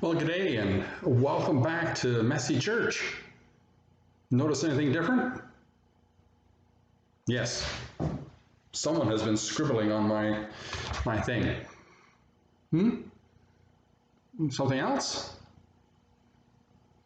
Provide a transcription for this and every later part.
Well, g'day and welcome back to Messy Church. Notice anything different? Yes, someone has been scribbling on my thing. Something else?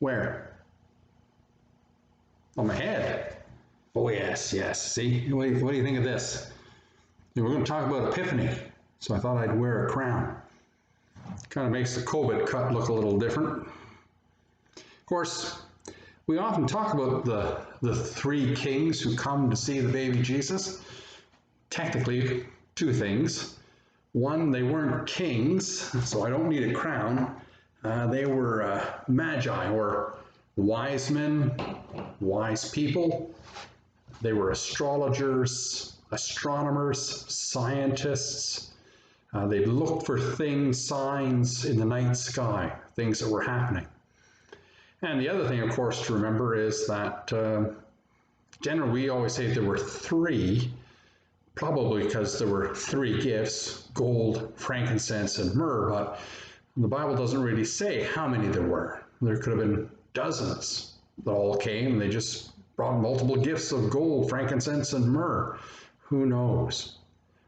Where? On my head. Oh yes. See, what do you think of this? We're going to talk about Epiphany, so I thought I'd wear a crown. Kind of makes the COVID cut look a little different. Of course, we often talk about the three kings who come to see the baby Jesus. Technically, two things. One, they weren't kings, so I don't need a crown. They were Magi, or wise men, wise people. They were astrologers, astronomers, scientists. They looked for things, signs in the night sky, things that were happening. And the other thing, of course, to remember is that generally we always say there were three, probably because there were three gifts, gold, frankincense, and myrrh, but the Bible doesn't really say how many there were. There could have been dozens that all came, and they just brought multiple gifts of gold, frankincense, and myrrh. Who knows?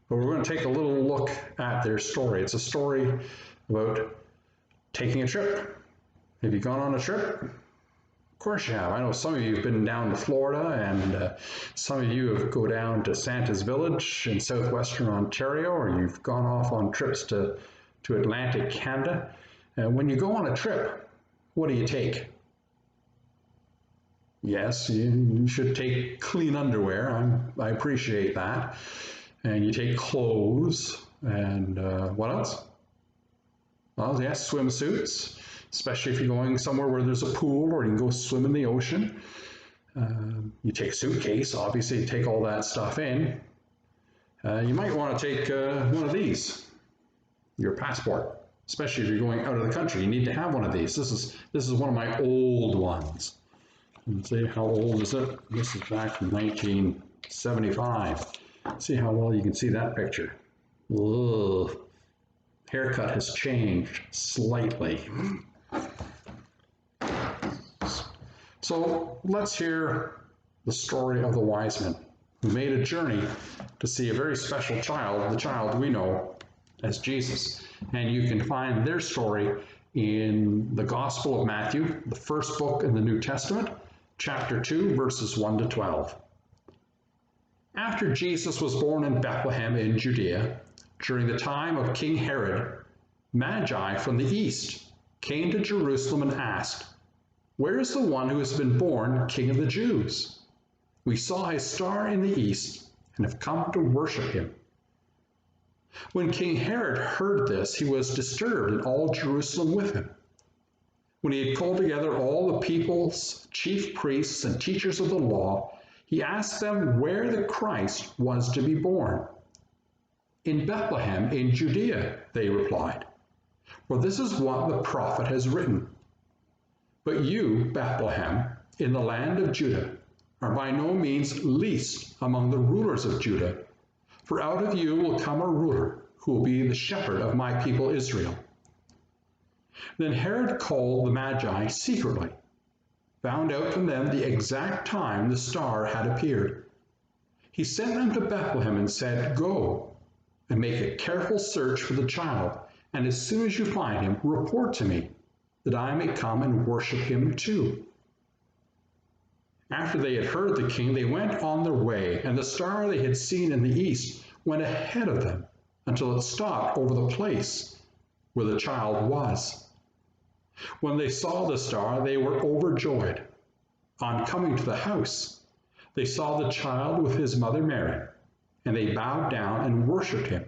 But we're going to take a little look at their story. It's a story about taking a trip. Have you gone on a trip? Of course you have. I know some of you have been down to Florida, and some of you have go down to Santa's Village in southwestern Ontario, or you've gone off on trips to Atlantic Canada. And when you go on a trip, what do you take? Yes, you should take clean underwear. I appreciate that. And you take clothes, and what else? Well, yes, swimsuits, especially if you're going somewhere where there's a pool or you can go swim in the ocean. You take a suitcase, obviously, you take all that stuff in. You might want to take one of these, your passport, especially if you're going out of the country. You need to have one of these. This is one of my old ones. And see, how old is it? This is back from 1975. See how well you can see that picture. Ugh. Haircut has changed slightly. So let's hear the story of the wise men who made a journey to see a very special child, the child we know as Jesus. And you can find their story in the Gospel of Matthew, the first book in the New Testament, chapter 2, verses 1 to 12. After Jesus was born in Bethlehem in Judea, during the time of King Herod, Magi from the east came to Jerusalem and asked, "Where is the one who has been born King of the Jews? We saw his star in the east and have come to worship him." When King Herod heard this, he was disturbed, and all Jerusalem with him. When he had called together all the people's chief priests and teachers of the law, he asked them where the Christ was to be born. "In Bethlehem in Judea," they replied, "for this is what the prophet has written. But you, Bethlehem, in the land of Judah, are by no means least among the rulers of Judah, for out of you will come a ruler who will be the shepherd of my people Israel." Then Herod called the Magi secretly, found out from them the exact time the star had appeared. He sent them to Bethlehem and said, "Go and make a careful search for the child, and as soon as you find him, report to me, that I may come and worship him too." After they had heard the king, they went on their way, and the star they had seen in the east went ahead of them until it stopped over the place where the child was. When they saw the star, they were overjoyed. On coming to the house, they saw the child with his mother Mary, and they bowed down and worshipped him.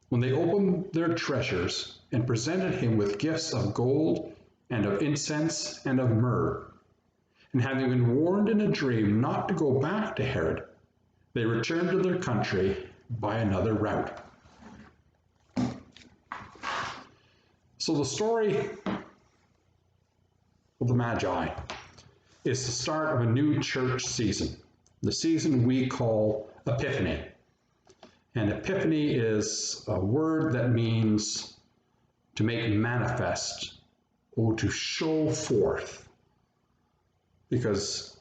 When they opened their treasures and presented him with gifts of gold and of incense and of myrrh, and having been warned in a dream not to go back to Herod, they returned to their country by another route. So the story of the Magi is the start of a new church season, the season we call Epiphany. And Epiphany is a word that means to make manifest, to show forth. Because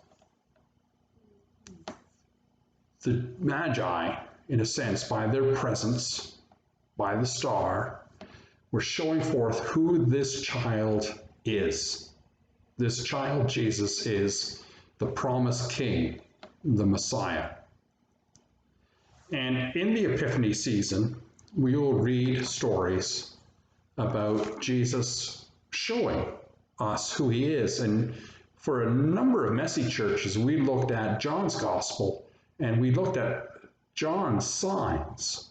the Magi, in a sense, by their presence, by the star, were showing forth who this child is. This child, Jesus, is the promised king, the Messiah. And in the Epiphany season, we will read stories about Jesus showing us who he is. And for a number of messy churches, we looked at John's gospel and we looked at John's signs,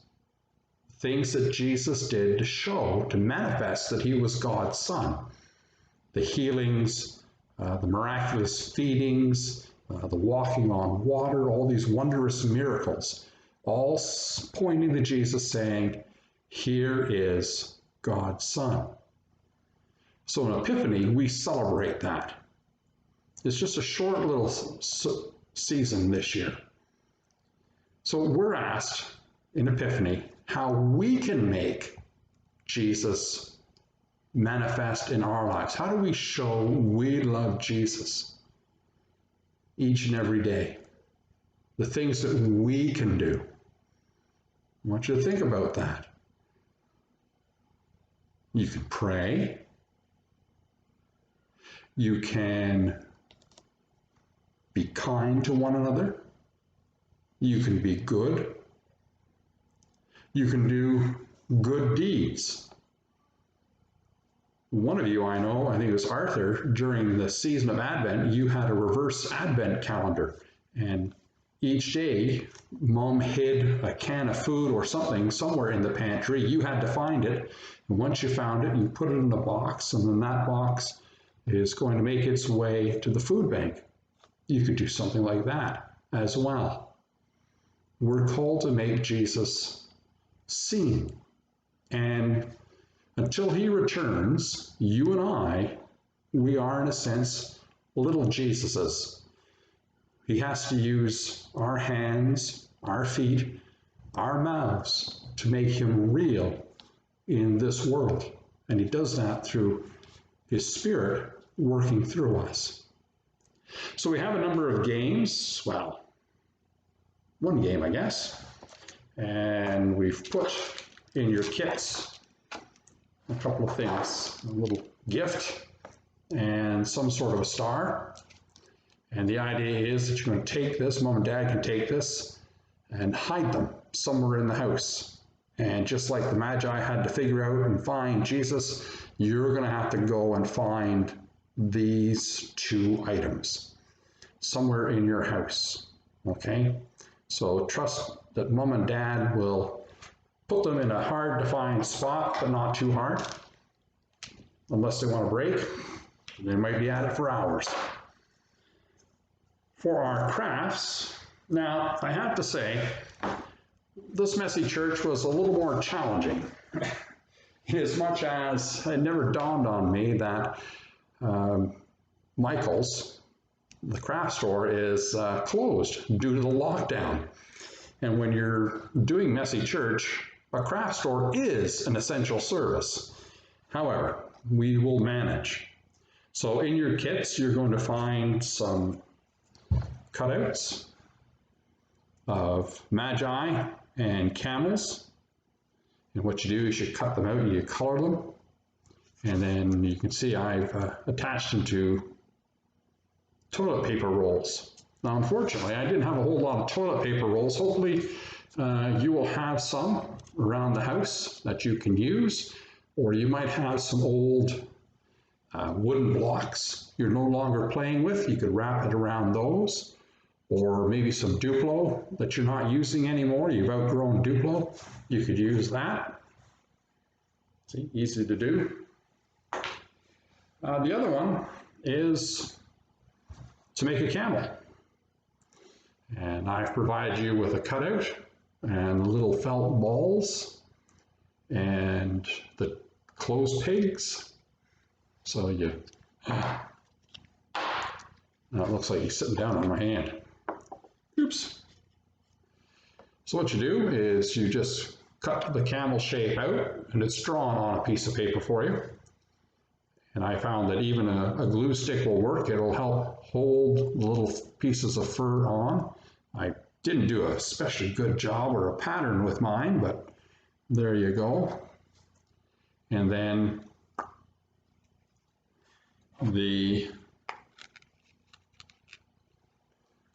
things that Jesus did to show, to manifest that he was God's son. The healings, the miraculous feedings, the walking on water, all these wondrous miracles, all pointing to Jesus saying, here is God's son. So in Epiphany, we celebrate that. It's just a short little season this year. So we're asked in Epiphany how we can make Jesus manifest in our lives. How do we show we love Jesus each and every day? The things that we can do. I want you to think about that. You can pray. You can be kind to one another. You can be good. You can do good deeds. One of you I know, I think it was Arthur, during the season of Advent, you had a reverse Advent calendar. And each day, Mom hid a can of food or something somewhere in the pantry. You had to find it. And once you found it, you put it in a box, and then that box is going to make its way to the food bank. You could do something like that as well. We're called to make Jesus seen. And until he returns, you and I, we are in a sense little Jesuses. He has to use our hands, our feet, our mouths to make him real in this world. And he does that through his Spirit working through us. So we have a number of games, well, one game, I guess, and we've put in your kits a couple of things, a little gift and some sort of a star. And the idea is that you're going to take this, Mom and Dad can take this and hide them somewhere in the house. And just like the Magi had to figure out and find Jesus, you're going to have to go and find these two items somewhere in your house, okay? So trust that Mom and Dad will put them in a hard to find spot, but not too hard, unless they want to break. They might be at it for hours. For our crafts, now I have to say, this messy church was a little more challenging, as much as it never dawned on me that Michael's, the craft store, is closed due to the lockdown. And when you're doing messy church, a craft store is an essential service. However, we will manage. So in your kits, you're going to find some cutouts of Magi and camels. And what you do is you cut them out and you color them. And then you can see I've attached them to toilet paper rolls. Now, unfortunately, I didn't have a whole lot of toilet paper rolls. Hopefully, you will have some around the house that you can use, or you might have some old wooden blocks you're no longer playing with. You could wrap it around those, or maybe some Duplo that you're not using anymore. You've outgrown Duplo. You could use that. See, easy to do. The other one is to make a camel. And I've provided you with a cutout and little felt balls and the clothes pegs. So you, now it looks like he's sitting down on my hand. Oops. So what you do is you just cut the camel shape out, and it's drawn on a piece of paper for you. And I found that even a glue stick will work. It'll help hold the little pieces of fur on. I didn't do a especially good job or a pattern with mine, but there you go. And then the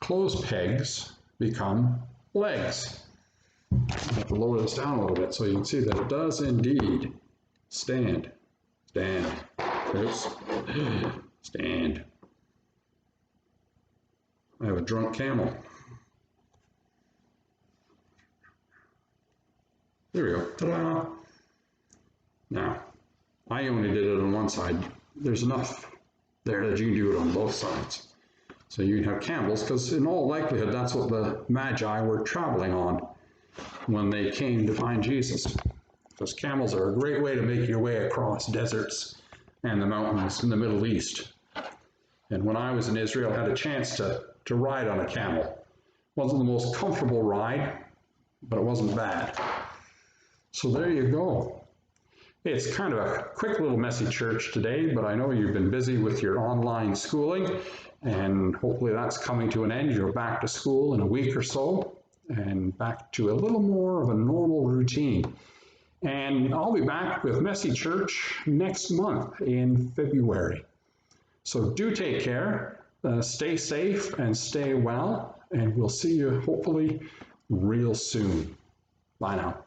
clothes pegs become legs. I have to lower this down a little bit so you can see that it does indeed stand. Stand. Oops. Stand. I have a drunk camel. There we go. Ta-da! Now, I only did it on one side. There's enough there that you can do it on both sides. So you can have camels, because in all likelihood, that's what the Magi were traveling on when they came to find Jesus. Because camels are a great way to make your way across deserts and the mountains in the Middle East. And when I was in Israel, I had a chance to ride on a camel. It wasn't the most comfortable ride, but it wasn't bad. So there you go. It's kind of a quick little messy church today, but I know you've been busy with your online schooling, and hopefully that's coming to an end. You're back to school in a week or so, and back to a little more of a normal routine. And I'll be back with Messy Church next month in February. So do take care, stay safe and stay well, and we'll see you hopefully real soon. Bye now.